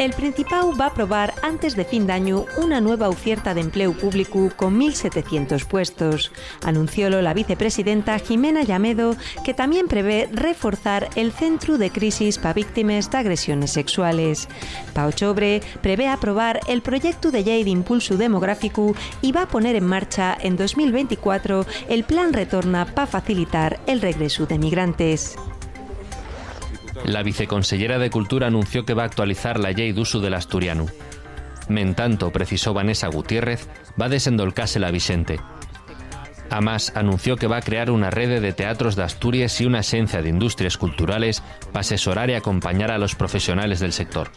El Principau va a aprobar antes de fin d'año una nueva oferta de empleo público con 1.700 puestos. Anunciólo la vicepresidenta Jimena Llamedo, que también prevé reforzar el Centro de Crisis para Víctimas de Agresiones Sexuales. Pa octubre prevé aprobar el proyecto de ley de impulso demográfico y va a poner en marcha en 2024 el Plan Retorna para facilitar el regreso de migrantes. La viceconsellera de Cultura anunció que va a actualizar la Ley d'Uso del Asturiano. Mentanto, precisó Vanessa Gutiérrez, va a desendolcarse la Vicente. Además, anunció que va a crear una red de teatros de Asturias y una agencia de industrias culturales para asesorar y acompañar a los profesionales del sector.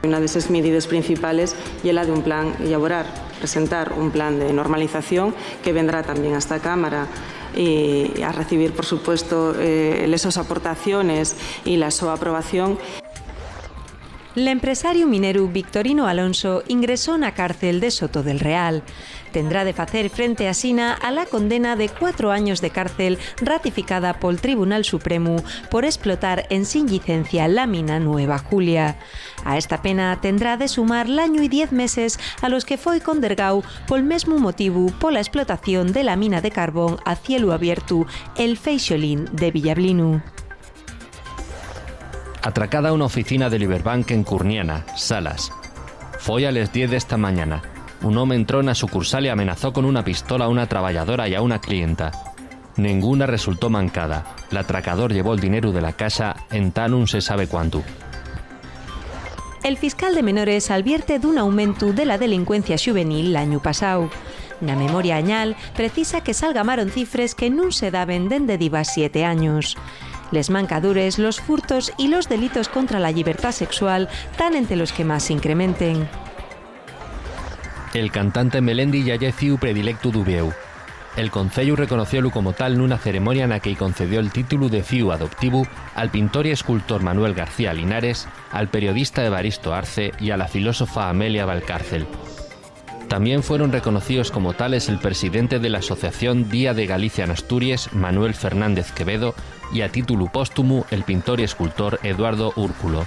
Una de esas medidas principales es la de un plan, presentar un plan de normalización que vendrá también a esta Cámara y a recibir, por supuesto, esas aportaciones y la su aprobación. El empresario minero Victorino Alonso ingresó en la cárcel de Soto del Real. Tendrá de hacer frente a Sina a la condena de 4 años de cárcel ratificada por el Tribunal Supremo por explotar en sin licencia la mina Nueva Julia. A esta pena tendrá de sumar el año y 10 meses a los que fue condenado por el mismo motivo por la explotación de la mina de carbón a cielo abierto el Feixolín de Villablino. Atracada una oficina de Liberbank en Curniana, Salas. Foi a las 10 de esta mañana. Un hombre entró en la sucursal y amenazó con una pistola a una trabajadora y a una clienta. Ninguna resultó mancada. El atracador llevó el dinero de la casa en tan un se sabe cuánto. El fiscal de menores advierte de un aumento de la delincuencia juvenil el año pasado. La memoria añal precisa que salgamaron cifras que no se daban dende diva 7 años. Les mancadures, los furtos y los delitos contra la libertad sexual tan entre los que más se incrementen. El cantante Melendi ya lle predilecto du Vieu. El Concello reconociólo como tal en una ceremonia en la que concedió el título de fiu adoptivo al pintor y escultor Manuel García Linares, al periodista Evaristo Arce y a la filósofa Amelia Valcárcel. También fueron reconocidos como tales el presidente de la Asociación Día de Galicia en Asturias, Manuel Fernández Quevedo, y a título póstumo el pintor y escultor Eduardo Úrculo.